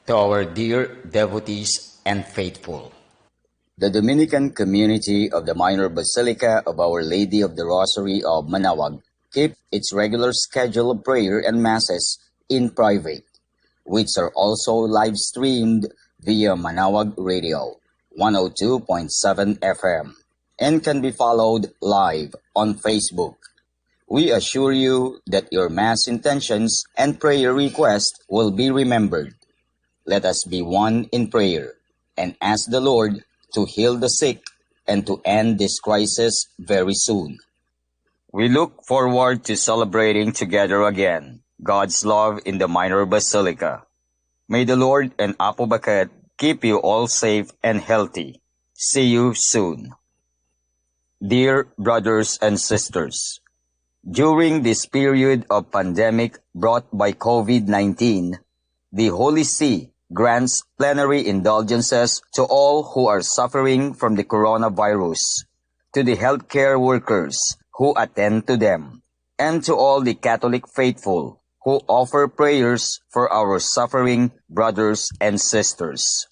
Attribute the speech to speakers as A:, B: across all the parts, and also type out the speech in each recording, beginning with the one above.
A: To our dear devotees and faithful,
B: The Dominican community of the Minor Basilica of Our Lady of the Rosary of Manaoag keep its regular schedule of prayer and masses in private, which are also live streamed via Manaoag Radio 102.7 FM and can be followed live on Facebook. We assure you that your mass intentions and prayer requests will be remembered. Let us be one in prayer and ask the Lord to heal the sick and to end this crisis very soon. We look forward to celebrating together again God's love in the Minor Basilica. May the Lord and Apo Baket keep you all safe and healthy. See you soon. Dear brothers and sisters, during this period of pandemic brought by COVID-19, the Holy See grants plenary indulgences to all who are suffering from the coronavirus, to the healthcare workers who attend to them, and to all the Catholic faithful who offer prayers for our suffering brothers and sisters.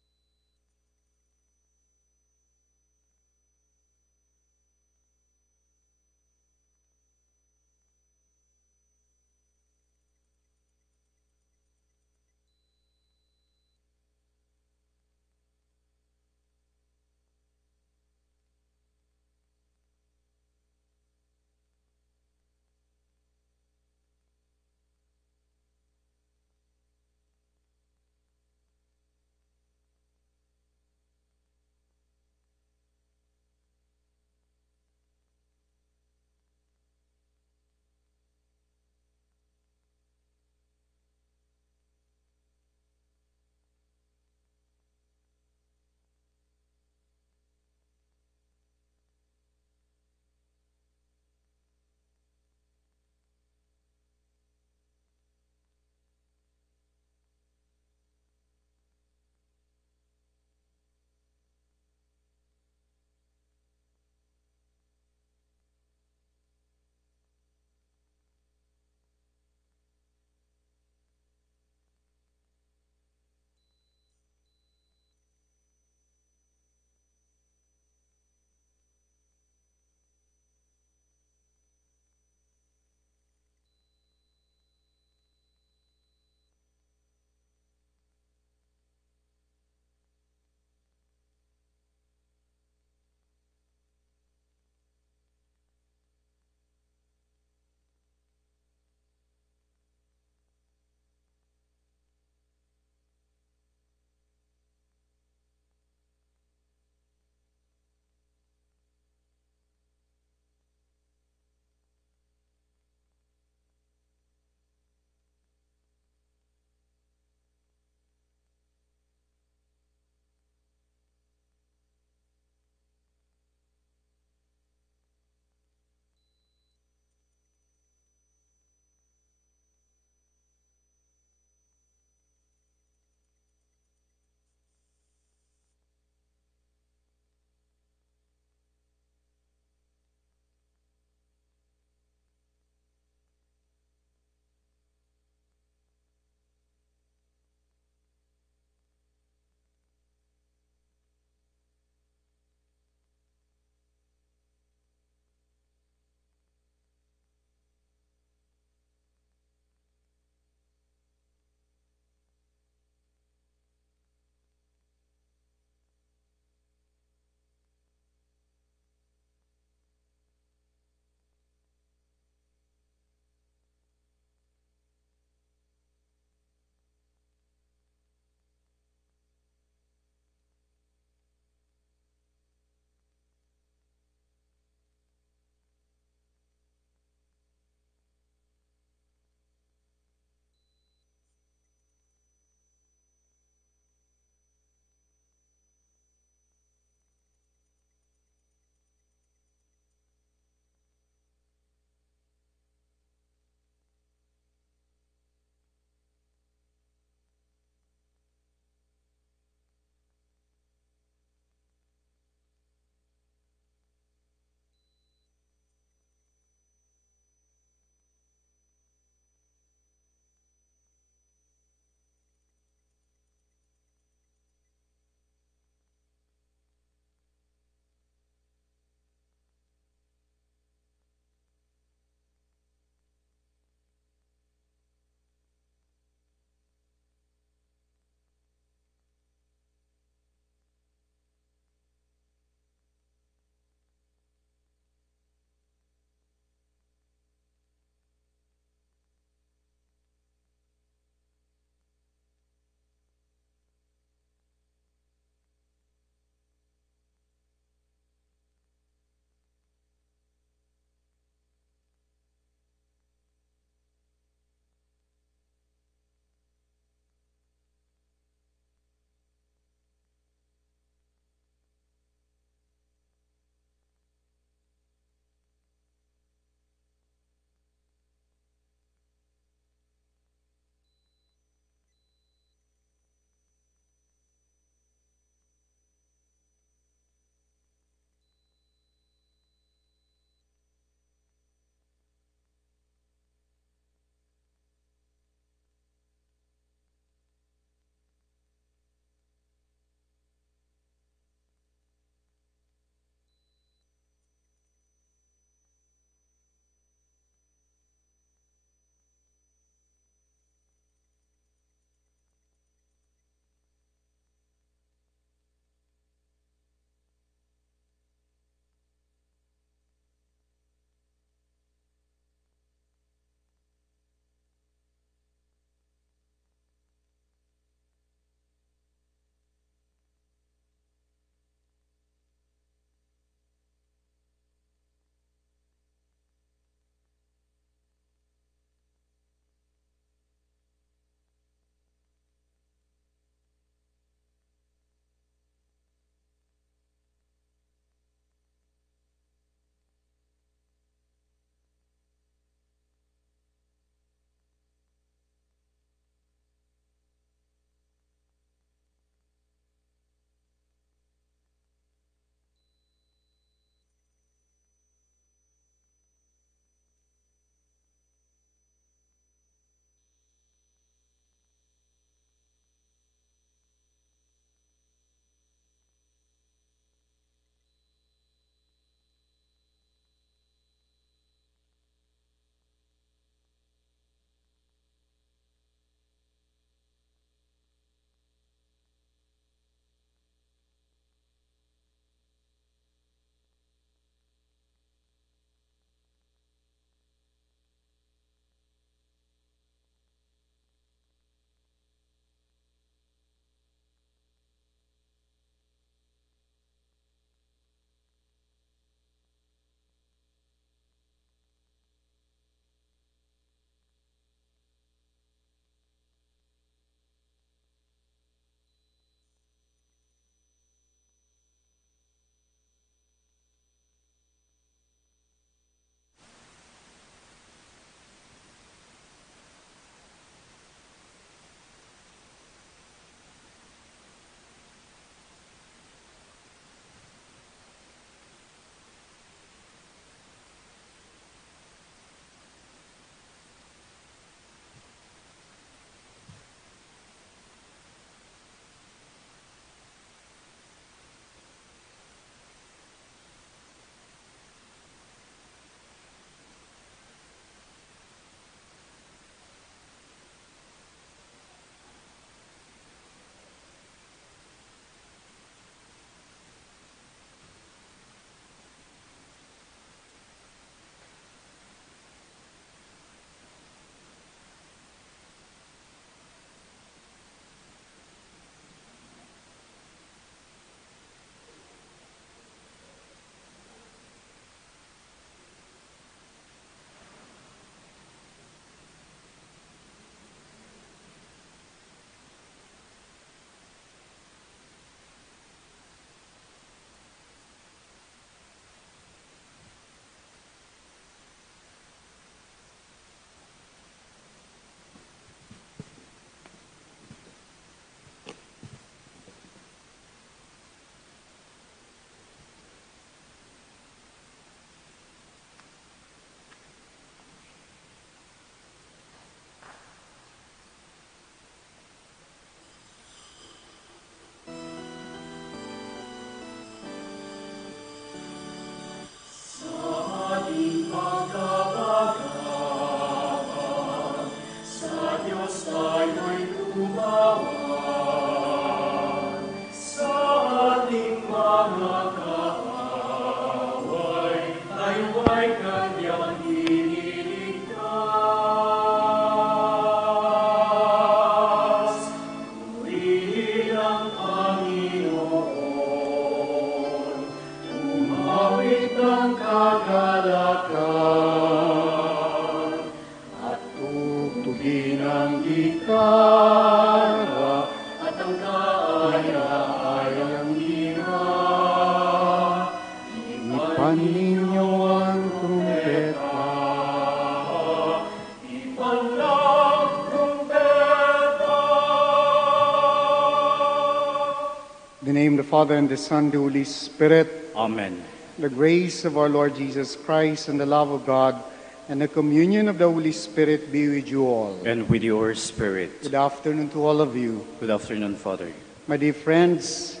C: In the name of the Father, and the Son, and the Holy Spirit.
D: Amen.
C: The grace of our Lord Jesus Christ, and the love of God, and the communion of the Holy Spirit be with you all.
D: And with your spirit.
C: Good afternoon to all of you.
D: Good afternoon, Father.
C: My dear friends,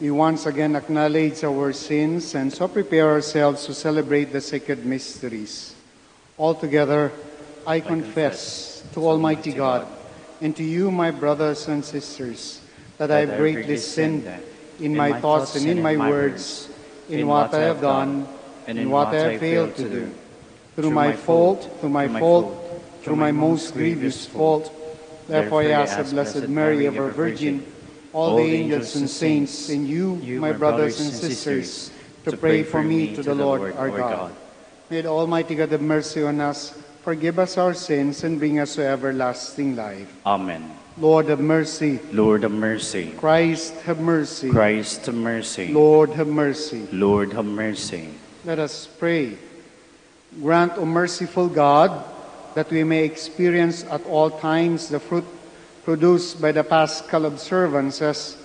C: we once again acknowledge our sins and so prepare ourselves to celebrate the sacred mysteries. Altogether, I confess to Almighty God and to you, my brothers and sisters, that I have greatly sinned in my thoughts and in my words, in what I have done and in what I have failed to do. Through my fault, through my most grievous fault. Therefore I ask the Blessed Mary, ever Virgin, all the angels and saints, and you, my brothers and sisters, to pray for me to the Lord our God. May the Almighty God have mercy on us, forgive us our sins, and bring us to everlasting life.
D: Amen.
C: Lord have mercy.
D: Lord have mercy.
C: Christ have mercy.
D: Christ have mercy.
C: Lord have mercy.
D: Lord have mercy.
C: Let us pray. Grant, O merciful God, that we may experience at all times the fruit produced by the Paschal observances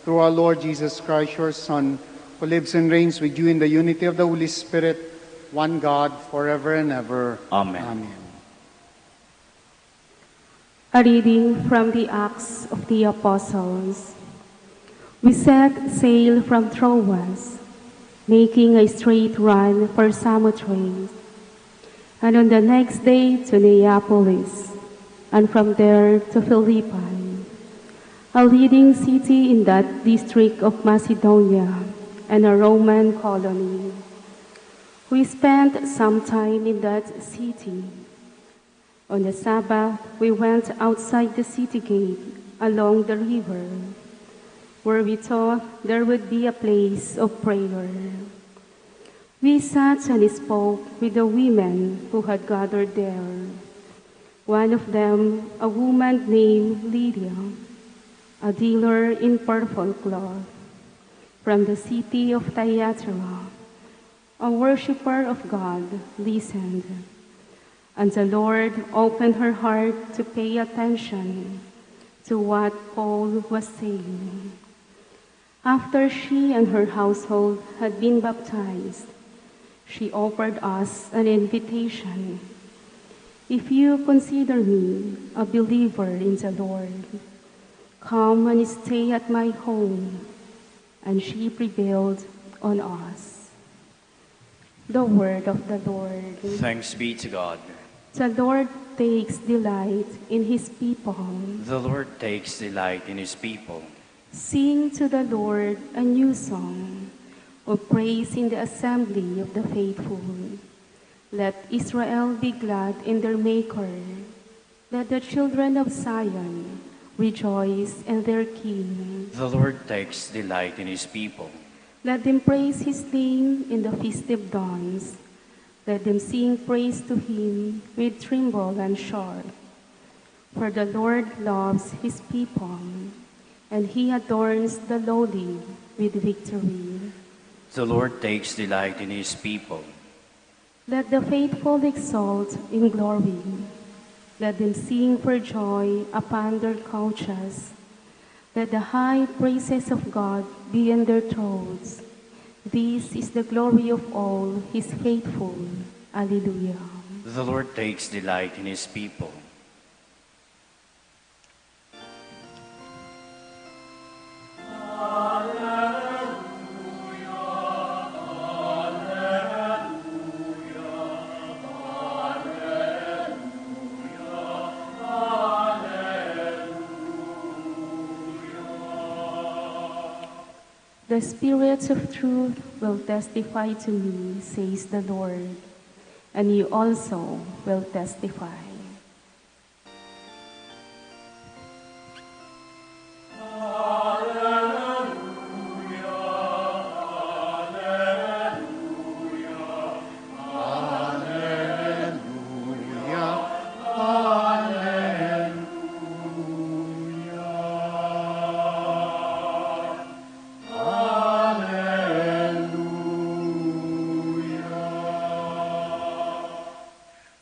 C: through our Lord Jesus Christ, your Son, who lives and reigns with you in the unity of the Holy Spirit, one God, forever and ever.
D: Amen.
C: Amen.
E: A reading from the Acts of the Apostles. We set sail from Troas, making a straight run for Samothrace, and on the next day to Neapolis, and from there to Philippi, a leading city in that district of Macedonia and a Roman colony. We spent some time in that city. On the Sabbath, we went outside the city gate along the river, where we thought there would be a place of prayer. We sat and spoke with the women who had gathered there. One of them, a woman named Lydia, a dealer in purple cloth, from the city of Thyatira, a worshiper of God, listened. And the Lord opened her heart to pay attention to what Paul was saying. After she and her household had been baptized, she offered us an invitation. If you consider me a believer in the Lord, come and stay at my home. And she prevailed on us. The word of the Lord.
D: Thanks be to God.
E: The Lord takes delight in his people.
D: The Lord takes delight in his people.
E: Sing to the Lord a new song of praise in the assembly of the faithful. Let Israel be glad in their Maker. Let the children of Zion rejoice in their King.
D: The Lord takes delight in his people.
E: Let them praise his name in the festive dawns. Let them sing praise to him with timbrel and shout. For the Lord loves his people, and he adorns the lowly with victory.
D: The Lord takes delight in his people.
E: Let the faithful exult in glory. Let them sing for joy upon their couches. Let the high praises of God be in their throats. This is the glory of all his faithful. Alleluia.
D: The Lord takes delight in his people.
E: The Spirit of truth will testify to me, says the Lord, and you also will testify.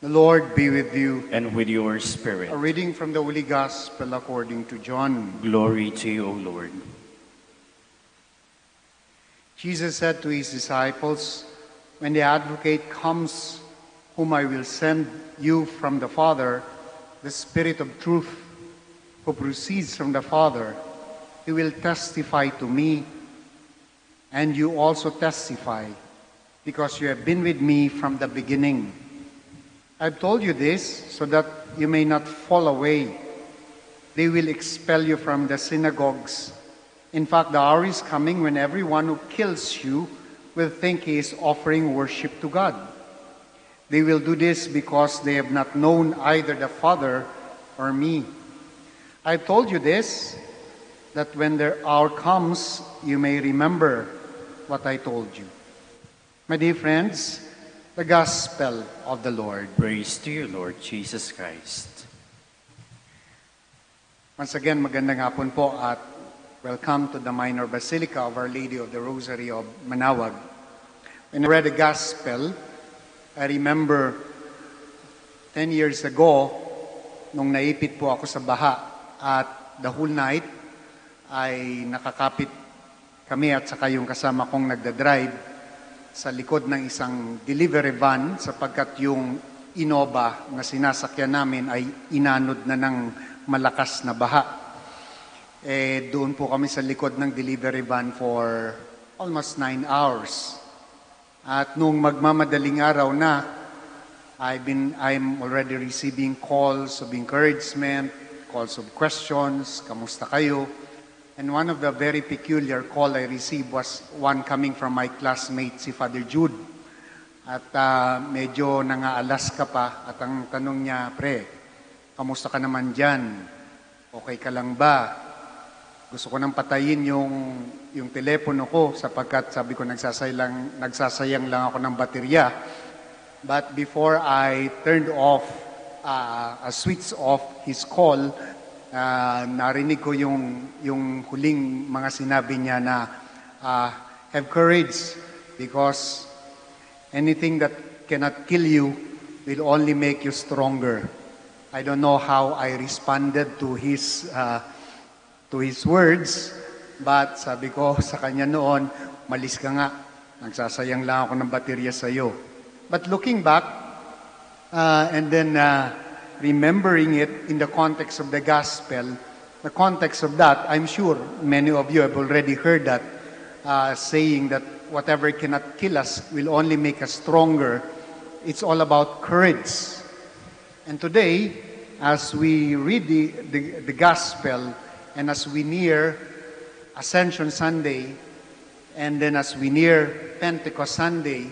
C: The Lord be with you.
D: And with your spirit.
C: A reading from the Holy Gospel according to John.
D: Glory to you, O Lord.
C: Jesus said to his disciples, "When the advocate comes, whom I will send you from the Father, the Spirit of truth, who proceeds from the Father, he will testify to me, and you also testify, because you have been with me from the beginning. I've told you this so that you may not fall away. They will expel you from the synagogues. In fact, the hour is coming when everyone who kills you will think he is offering worship to God. They will do this because they have not known either the Father or me. I've told you this, that when their hour comes, you may remember what I told you." My dear friends, the Gospel of the Lord.
D: Praise to you, Lord Jesus Christ.
C: Once again, magandang hapon po at welcome to the Minor Basilica of Our Lady of the Rosary of Manaoag. When I read the Gospel, I remember 10 years ago, nung naipit po ako sa baha at the whole night ay nakakapit kami at saka yung kasama kong nagdadrive sa likod ng isang delivery van sapagkat yung Innova na sinasakyan namin ay inanod na ng malakas na baha. Doon po kami sa likod ng delivery van for almost 9 hours. At nung magmamadaling araw na, I'm already receiving calls of encouragement, calls of questions, kamusta kayo? And one of the very peculiar call I received was one coming from my classmate, si Father Jude. At medyo nangaalas ka pa at ang tanong niya, "Pre, kamusta ka naman dyan? Okay ka lang ba? Gusto ko nang patayin yung telepono ko sapagkat sabi ko nagsasayang lang ako ng baterya." But before I turned off, switch off his call, narinig ko yung huling mga sinabi niya na have courage because anything that cannot kill you will only make you stronger. I don't know how I responded to his words, but sabi ko sa kanya noon, "Malis ka nga, nagsasayang lang ako ng baterya sa iyo." But looking back, and then remembering it in the context of the Gospel, the context of that, I'm sure many of you have already heard that saying that whatever cannot kill us will only make us stronger. It's all about courage. And today, as we read the Gospel, and as we near Ascension Sunday, and then as we near Pentecost Sunday,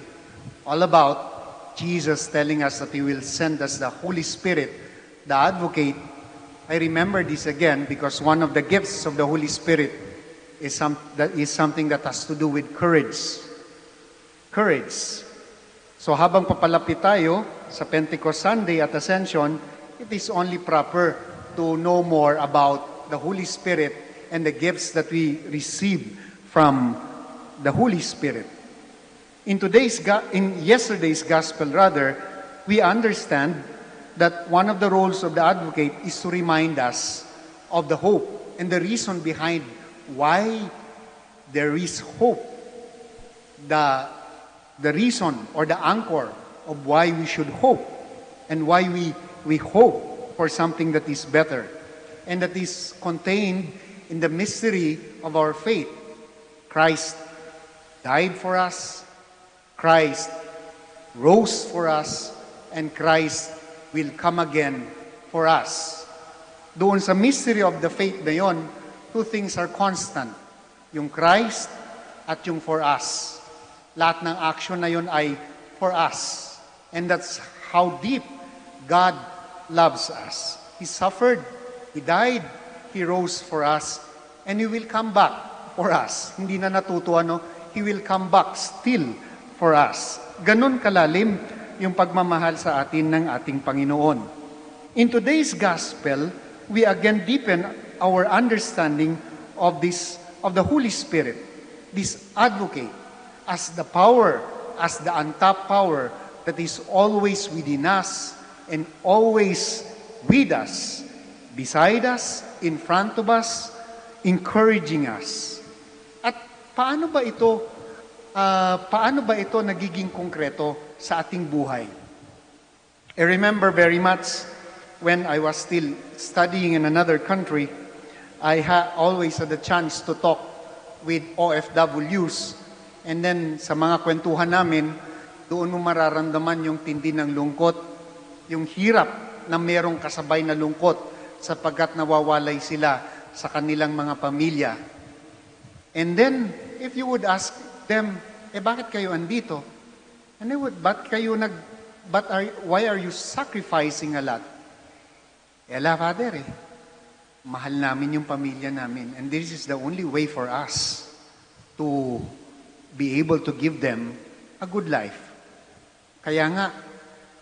C: all about Jesus telling us that He will send us the Holy Spirit, the Advocate. I remember this again because one of the gifts of the Holy Spirit is something that has to do with courage. Courage. So habang papalapit tayo sa Pentecost Sunday at Ascension, it is only proper to know more about the Holy Spirit and the gifts that we receive from the Holy Spirit. In yesterday's Gospel, we understand that one of the roles of the Advocate is to remind us of the hope and the reason behind why there is hope. The reason or the anchor of why we should hope and why we hope for something that is better and that is contained in the mystery of our faith. Christ died for us, Christ rose for us, and Christ will come again for us. Doon sa mystery of the faith na yon, two things are constant. Yung Christ at yung for us. Lahat ng action na yon ay for us. And that's how deep God loves us. He suffered, He died, He rose for us, and He will come back for us. Hindi na natutuwa, no? He will come back still for us. Ganon kalalim yung pagmamahal sa atin ng ating Panginoon. In today's Gospel, we again deepen our understanding of the Holy Spirit, this Advocate, as the power, as the untapped power that is always within us and always with us, beside us, in front of us, encouraging us. At paano ba ito paano ba ito nagiging konkreto sa ating buhay? I remember very much when I was still studying in another country, I always had the chance to talk with OFWs. And then sa mga kwentuhan namin, doon mo mararamdaman yung tindi ng lungkot, yung hirap na merong kasabay na lungkot sapagkat nawawalay sila sa kanilang mga pamilya. And then, if you would ask them, bakit kayo andito? And they would, why are you sacrificing a lot? Father, mahal namin yung pamilya namin. And this is the only way for us to be able to give them a good life. Kaya nga,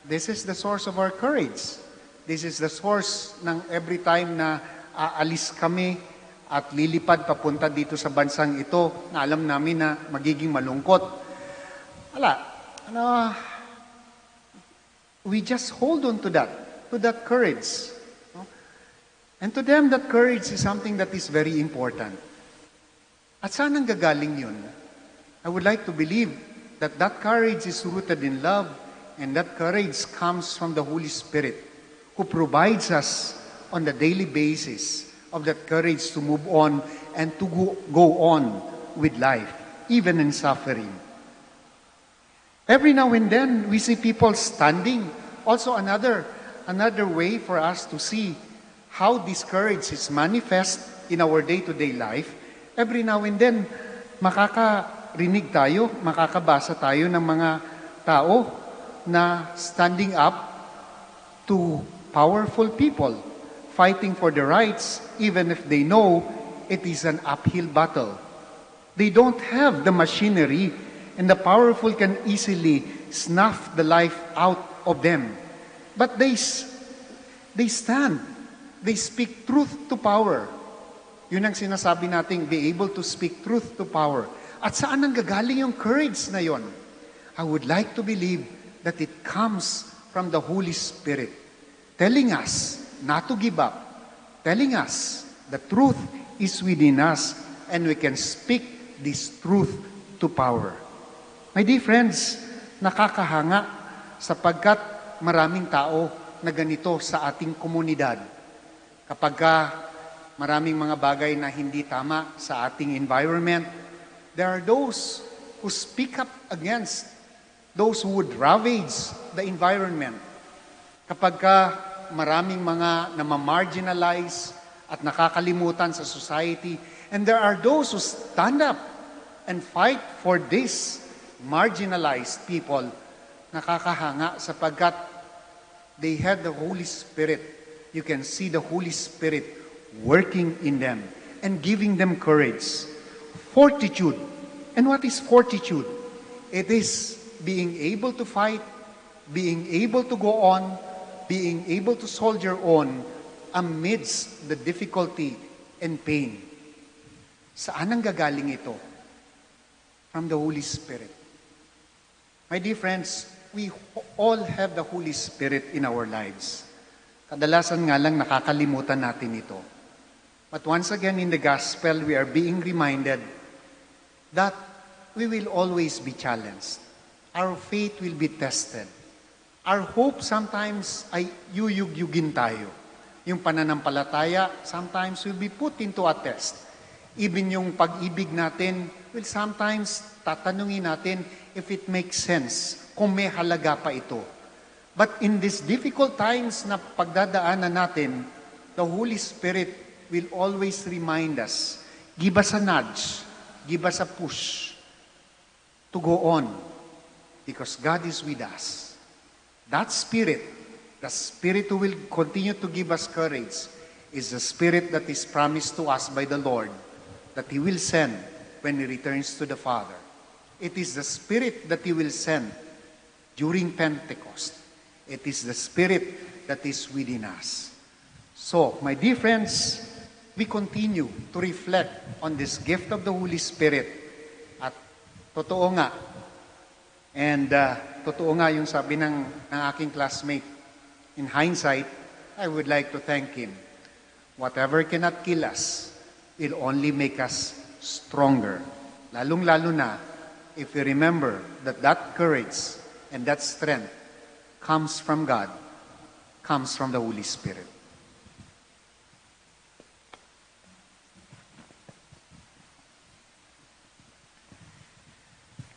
C: this is the source of our courage. This is the source ng every time na aalis kami at lilipad papunta dito sa bansang ito, na alam namin na magiging malungkot. We just hold on to that courage. No? And to them, that courage is something that is very important. At saan ang gagaling yun? I would like to believe that courage is rooted in love, and that courage comes from the Holy Spirit, who provides us on the daily basis of that courage to move on and to go on with life, even in suffering. Every now and then, we see people standing. Also, another way for us to see how this courage is manifest in our day-to-day life. Every now and then, makakarinig tayo, makakabasa tayo ng mga tao na standing up to powerful people, fighting for their rights, even if they know it is an uphill battle. They don't have the machinery, and the powerful can easily snuff the life out of them. But they stand. They speak truth to power. Yun ang sinasabi nating be able to speak truth to power. At saan ang gagaling yung courage na yon? I would like to believe that it comes from the Holy Spirit, telling us not to give up, telling us the truth is within us, and we can speak this truth to power. My dear friends, nakakahanga sapagkat maraming tao na ganito sa ating komunidad. Kapag maraming mga bagay na hindi tama sa ating environment, there are those who speak up against those who would ravage the environment. Kapag maraming mga namamarginalize at nakakalimutan sa society, and there are those who stand up and fight for this marginalized people, nakakahanga sapagkat they have the Holy Spirit. You can see the Holy Spirit working in them and giving them courage, fortitude. And what is fortitude? It is being able to fight, being able to go on, being able to soldier on amidst the difficulty and pain. Saan ang gagaling ito? From the Holy Spirit. My dear friends, we all have the Holy Spirit in our lives. Kadalasan nga lang nakakalimutan natin ito. But once again in the gospel, we are being reminded that we will always be challenged. Our faith will be tested. Our hope sometimes ay yuyug-yugin tayo. Yung pananampalataya sometimes will be put into a test. Even yung pag-ibig natin will sometimes tatanungin natin if it makes sense, kung may halaga pa ito. But in these difficult times na pagdadaanan natin, the Holy Spirit will always remind us, give us a nudge, give us a push to go on because God is with us. That Spirit, the Spirit who will continue to give us courage, is the Spirit that is promised to us by the Lord that He will send when He returns to the Father. It is the Spirit that He will send during Pentecost. It is the Spirit that is within us. So, my dear friends, we continue to reflect on this gift of the Holy Spirit. At totoo nga, and totoo nga yung sabi ng aking classmate, in hindsight, I would like to thank him. Whatever cannot kill us will only make us stronger. Lalong-lalo na if we remember that that courage and that strength comes from God, comes from the Holy Spirit.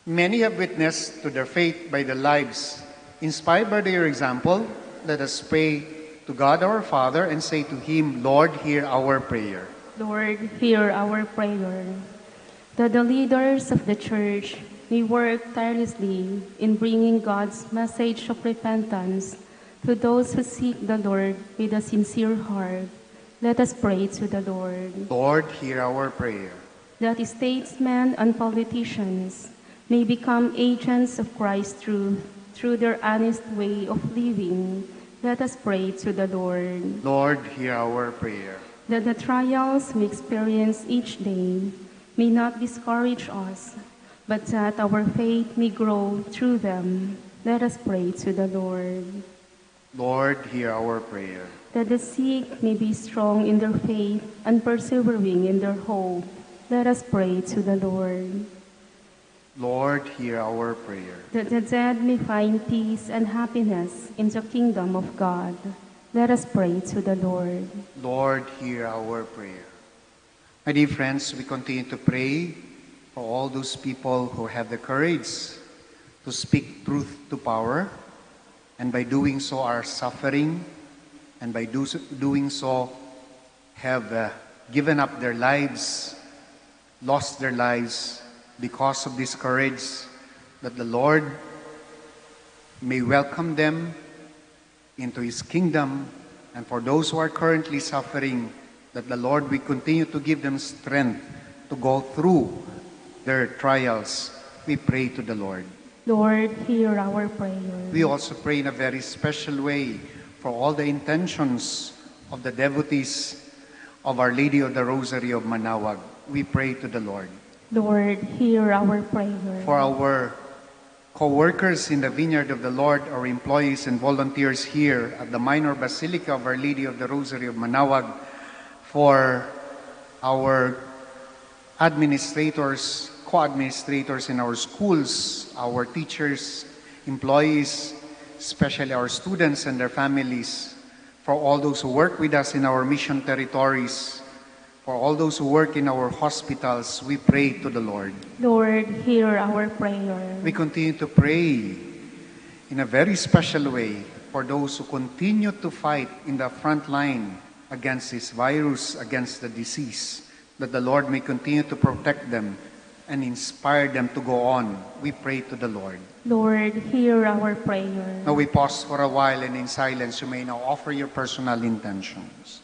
C: Many have witnessed to their faith by their lives. Inspired by their example, let us pray to God our Father and say to Him, Lord, hear our prayer.
E: Lord, hear our prayer. That the leaders of the Church may work tirelessly in bringing God's message of repentance to those who seek the Lord with a sincere heart. Let us pray to the Lord.
C: Lord, hear our prayer.
E: That statesmen and politicians may become agents of Christ's truth through their honest way of living. Let us pray to the Lord.
C: Lord, hear our prayer.
E: That the trials we experience each day may not discourage us, but that our faith may grow through them. Let us pray to the Lord.
C: Lord, hear our prayer.
E: That the sick may be strong in their faith and persevering in their hope. Let us pray to the Lord.
C: Lord, hear our prayer.
E: That the dead may find peace and happiness in the kingdom of God. Let us pray to the Lord.
C: Lord, hear our prayer. My dear friends, we continue to pray for all those people who have the courage to speak truth to power, and by doing so are suffering, and by doing so have given up their lives, lost their lives because of this courage, that the Lord may welcome them into His kingdom. And for those who are currently suffering, that the Lord will continue to give them strength to go through their trials. We pray to the Lord.
E: Lord, hear our prayer.
C: We also pray in a very special way for all the intentions of the devotees of Our Lady of the Rosary of Manaoag. We pray to the Lord.
E: Lord, hear our prayer.
C: For our co-workers in the Vineyard of the Lord, our employees and volunteers here at the Minor Basilica of Our Lady of the Rosary of Manaoag, for our administrators, co-administrators in our schools, our teachers, employees, especially our students and their families, for all those who work with us in our mission territories, for all those who work in our hospitals, we pray to the Lord.
E: Lord, hear our prayer.
C: We continue to pray in a very special way for those who continue to fight in the front line against this virus, against the disease, that the Lord may continue to protect them and inspire them to go on. We pray to the Lord.
E: Lord, hear our prayer.
C: Now we pause for a while, and in silence you may now offer your personal intentions.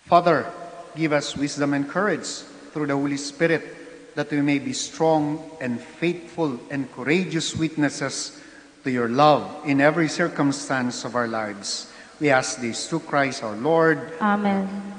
C: Father, give us wisdom and courage through the Holy Spirit, that we may be strong and faithful and courageous witnesses to your love in every circumstance of our lives. We ask this through Christ our Lord.
E: Amen.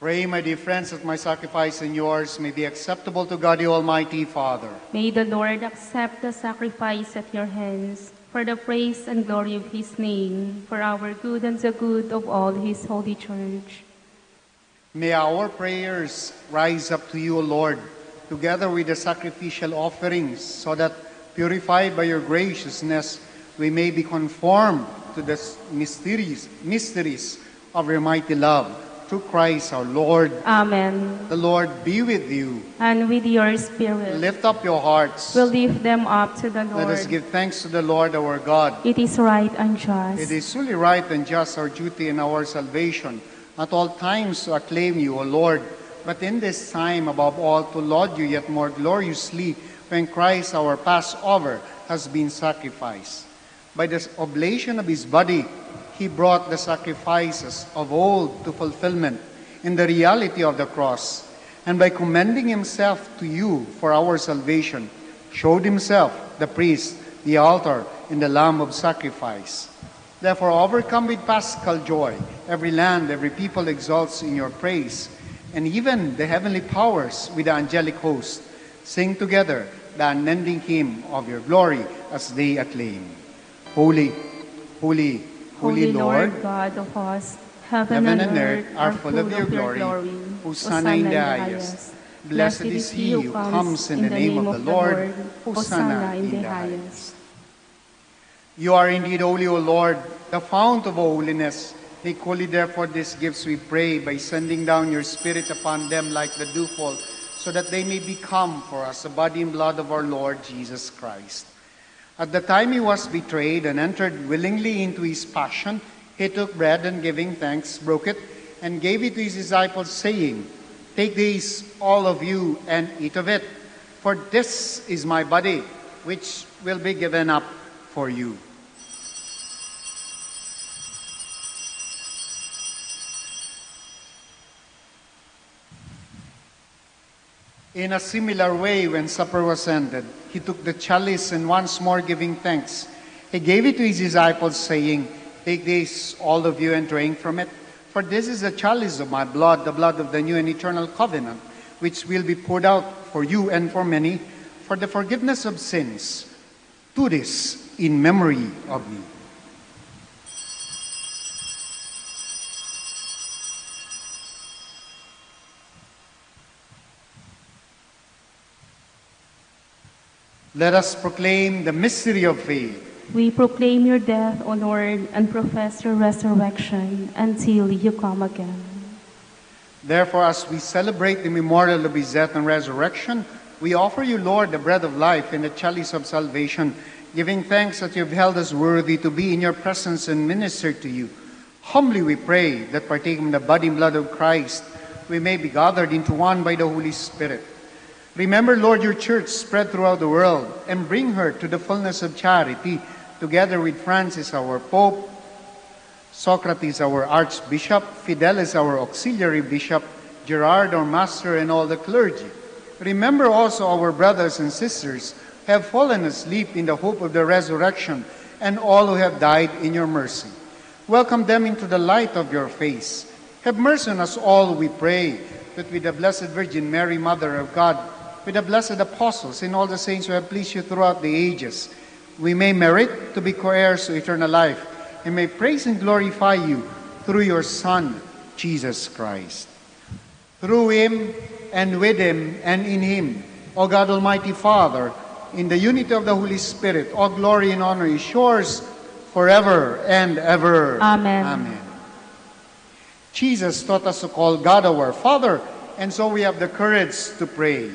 C: Pray, my dear friends, that my sacrifice and yours may be acceptable to God, the Almighty Father.
E: May the Lord accept the sacrifice at your hands for the praise and glory of his name, for our good and the good of all his holy church.
C: May our prayers rise up to you, O Lord, together with the sacrificial offerings, so that, purified by your graciousness, we may be conformed to the mysteries of your mighty love. through Christ our Lord.
E: Amen.
C: The Lord be with you.
E: And with your spirit,
C: Lift up your hearts.
E: we'll lift them up to the
C: Let
E: Lord.
C: us give thanks to the Lord our God.
E: It is right and just.
C: It is truly right and just, our duty and our salvation, at all times to acclaim you, O Lord, but in this time above all to laud you yet more gloriously when Christ our Passover has been sacrificed. By the oblation of his body, he brought the sacrifices of old to fulfillment in the reality of the cross, and by commending himself to you for our salvation, showed himself, the priest, the altar, and the lamb of sacrifice. Therefore, overcome with paschal joy, every land, every people exalts in your praise, and even the heavenly powers with the angelic host sing together the unending hymn of your glory as they acclaim. Holy, holy, holy Lord,
E: God of hosts,
C: heaven and earth are full of your glory. Hosanna in the highest. Blessed is he who comes in the name of the Lord. Hosanna in the highest. You are indeed holy, O Lord, the fount of all holiness. Make holy therefore these gifts, we pray, by sending down your Spirit upon them like the dewfall, so that they may become for us the body and blood of our Lord Jesus Christ. At the time he was betrayed and entered willingly into his passion, he took bread and giving thanks, broke it, and gave it to his disciples, saying, "Take this, all of you, and eat of it, for this is my body, which will be given up for you." In a similar way, when supper was ended, he took the chalice and once more giving thanks, he gave it to his disciples, saying, "Take this, all of you, and drink from it. For this is the chalice of my blood, the blood of the new and eternal covenant, which will be poured out for you and for many for the forgiveness of sins. Do this in memory of me." Let us proclaim the mystery of faith.
E: We proclaim your death, O Lord, and profess your resurrection until you come again.
C: Therefore, as we celebrate the memorial of his death and resurrection, we offer you, Lord, the bread of life and the chalice of salvation, giving thanks that you have held us worthy to be in your presence and minister to you. Humbly we pray that, partaking of the body and blood of Christ, we may be gathered into one by the Holy Spirit. Remember, Lord, your church spread throughout the world, and bring her to the fullness of charity, together with Francis, our Pope, Socrates, our Archbishop, Fidelis, our Auxiliary Bishop, Gerard, our Master, and all the clergy. Remember also our brothers and sisters who have fallen asleep in the hope of the resurrection, and all who have died in your mercy. Welcome them into the light of your face. Have mercy on us all, we pray, that with the Blessed Virgin Mary, Mother of God, with the blessed apostles and all the saints who have pleased you throughout the ages, we may merit to be co-heirs to eternal life, and may praise and glorify you through your Son, Jesus Christ. Through him, and with him, and in him, O God Almighty Father, in the unity of the Holy Spirit, all glory and honor is yours forever and ever.
E: Amen.
C: Amen. Jesus taught us to call God our Father, and so we have the courage to pray.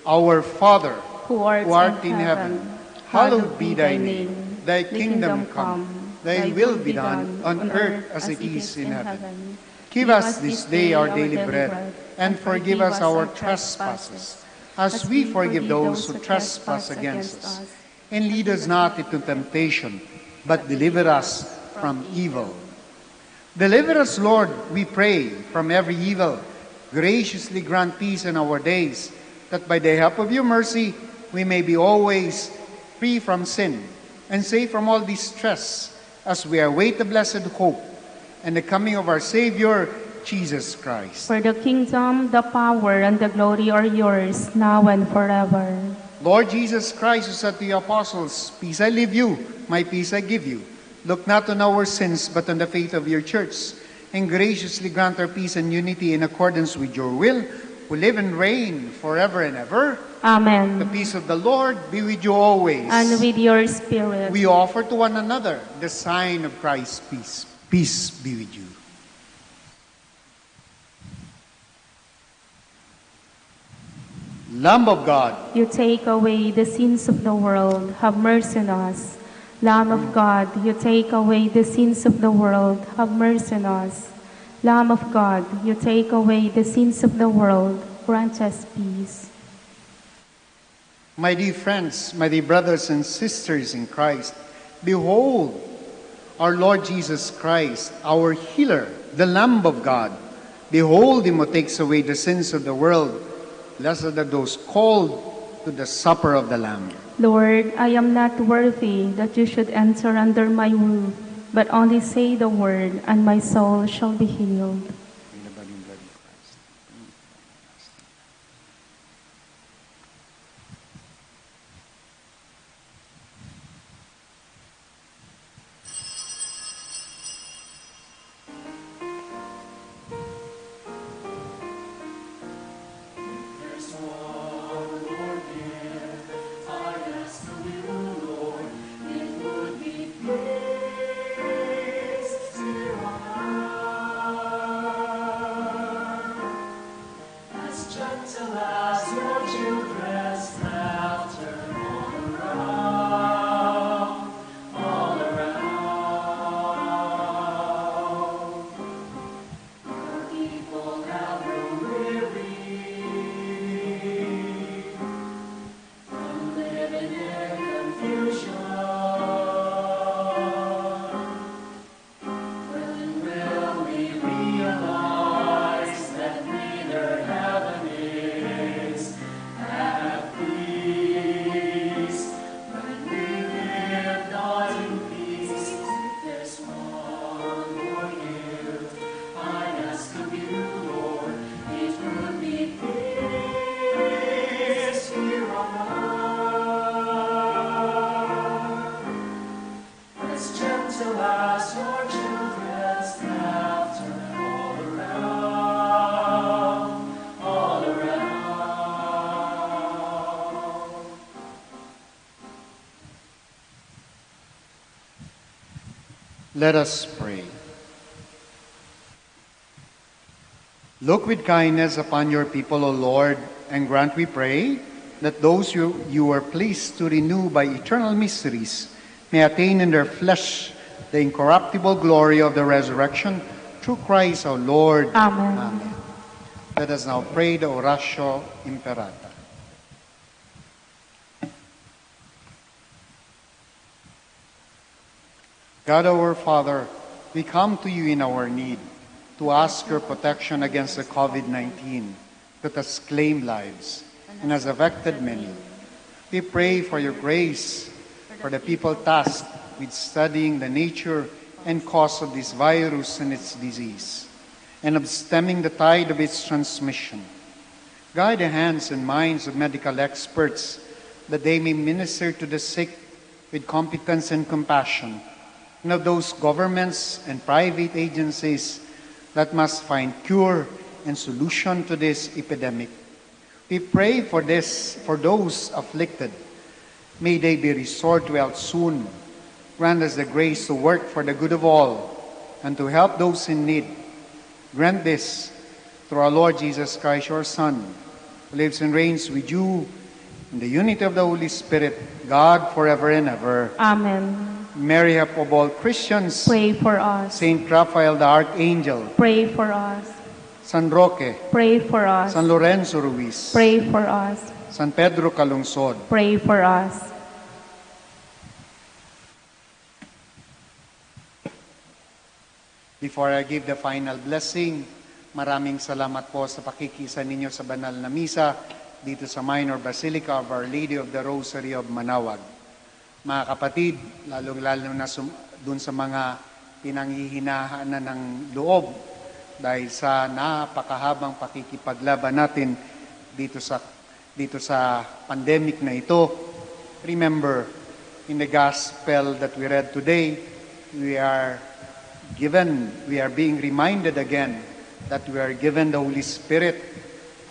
C: Our Father,
E: who art
C: in heaven, hallowed be thy name. Thy kingdom come, thy will be done on earth as it is in heaven. Give us this day our daily bread, and forgive us our trespasses, as we forgive those who trespass against us. And lead us not into temptation, but deliver us from evil. Deliver us, Lord, we pray, from every evil. Graciously grant peace in our days, that by the help of your mercy, we may be always free from sin and safe from all distress, as we await the blessed hope and the coming of our Savior, Jesus Christ.
E: For the kingdom, the power, and the glory are yours, now and forever.
C: Lord Jesus Christ, who said to the apostles, "Peace I leave you, my peace I give you," look not on our sins, but on the faith of your church, and graciously grant our peace and unity in accordance with your will, who live and reign forever and ever.
E: Amen.
C: The peace of the Lord be with you always.
E: And with your spirit.
C: We offer to one another the sign of Christ's peace. Peace be with you. Lamb of God,
E: You take away the sins of the world, have mercy on us. Lamb of God, you take away the sins of the world, have mercy on us. Lamb of God, you take away the sins of the world, grant us peace.
C: my dear friends, my dear brothers and sisters in Christ, behold our Lord Jesus Christ, our healer, the Lamb of God. Behold him who takes away the sins of the world. Blessed are those called to the supper of the Lamb.
E: Lord, I am not worthy that you should enter under my roof, but only say the word, and my soul shall be healed.
C: Let us pray. Look with kindness upon your people, O Lord, and grant, we pray, that those you are pleased to renew by eternal mysteries may attain in their flesh the incorruptible glory of the resurrection through Christ our Lord.
E: Amen.
C: Amen. Let us now pray the Oratio Imperata. God our Father, we come to you in our need to ask your protection against the COVID-19 that has claimed lives and has affected many. We pray for your grace for the people tasked with studying the nature and cause of this virus and its disease, and of stemming the tide of its transmission. Guide the hands and minds of medical experts that they may minister to the sick with competence and compassion, and of those governments and private agencies that must find cure and solution to this epidemic. We pray for those afflicted. May they be restored to health soon. Grant us the grace to work for the good of all and to help those in need. Grant this through our Lord Jesus Christ, your Son, who lives and reigns with you in the unity of the Holy Spirit, God forever and ever.
E: Amen.
C: Mary, help of all Christians.
E: Pray for us.
C: Saint Raphael the Archangel.
E: Pray for us.
C: San Roque.
E: Pray for us.
C: San Lorenzo Ruiz.
E: Pray for us.
C: San Pedro Calungsod.
E: Pray for us.
C: Before I give the final blessing, maraming salamat po sa pakikisa ninyo sa banal na misa dito sa Minor Basilica of Our Lady of the Rosary of Manaoag. Mga kapatid, lalong-lalo na dun sa mga pinanghihinahan na ng loob dahil sa napakahabang pakikipaglaban natin dito sa pandemic na ito. Remember, in the gospel that we read today, we are being reminded again that we are given the Holy Spirit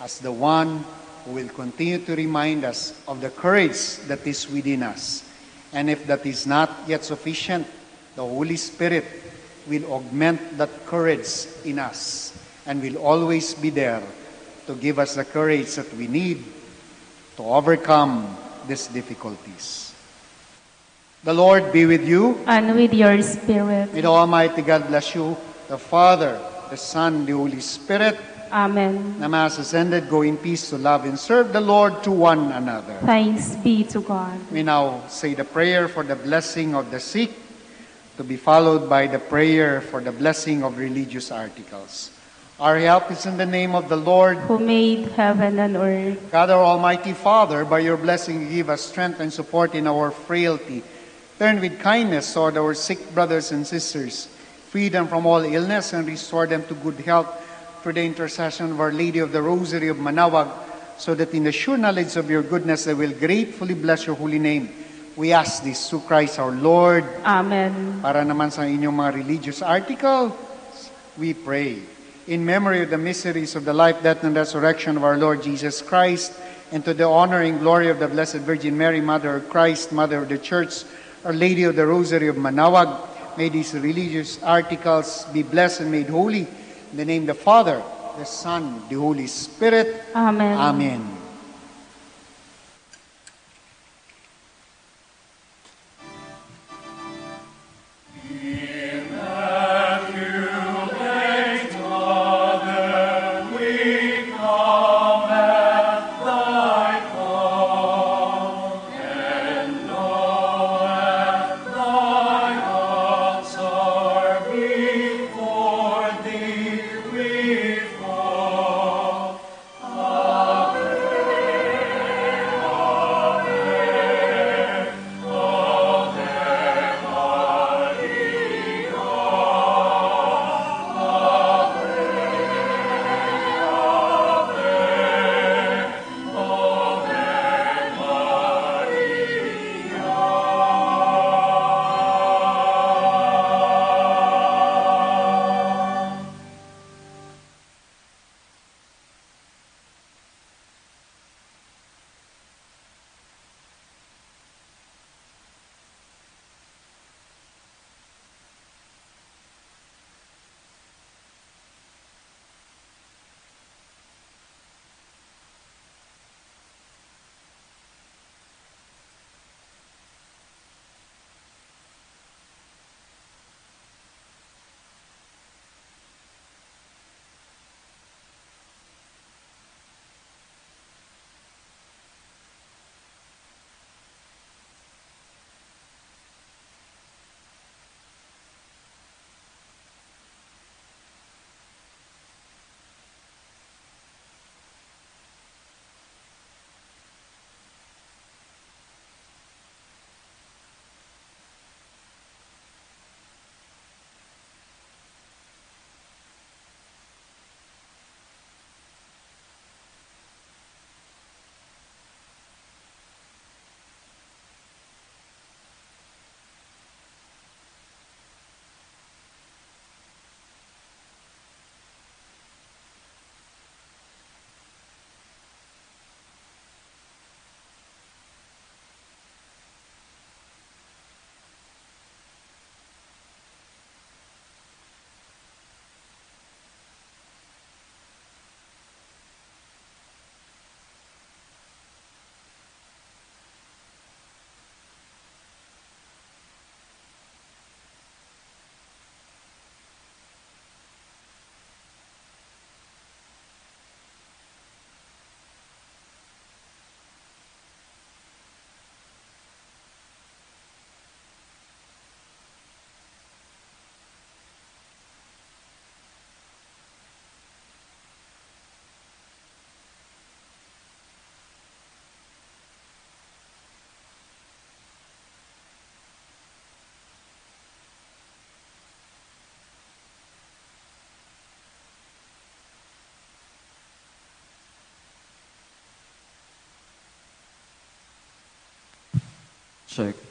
C: as the one who will continue to remind us of the courage that is within us. And if that is not yet sufficient, the Holy Spirit will augment that courage in us and will always be there to give us the courage that we need to overcome these difficulties. The Lord be with you.
E: And with your spirit.
C: May the Almighty God bless you, the Father, the Son, the Holy Spirit.
E: Amen.
C: The Mass is ended. Go in peace to love and serve the Lord to one another.
E: Thanks be to God.
C: We now say the prayer for the blessing of the sick, to be followed by the prayer for the blessing of religious articles. Our help is in the name of the Lord,
E: Who made heaven and earth.
C: God our Almighty Father. By your blessing, give us strength and support in our frailty. Turn with kindness toward our sick brothers and sisters. Free them from all illness and restore them to good health through the intercession of Our Lady of the Rosary of Manaoag, so that in the sure knowledge of your goodness they will gratefully bless your holy name. We ask this through Christ our Lord.
E: Amen.
C: Para naman sa inyong mga religious articles, we pray. In memory of the mysteries of the life, death, and resurrection of our Lord Jesus Christ, and to the honor and glory of the Blessed Virgin Mary, Mother of Christ, Mother of the Church, Our Lady of the Rosary of Manaoag, may these religious articles be blessed and made holy. In the name of the Father, the Son, the Holy Spirit.
E: Amen.
C: Amen.
F: Check.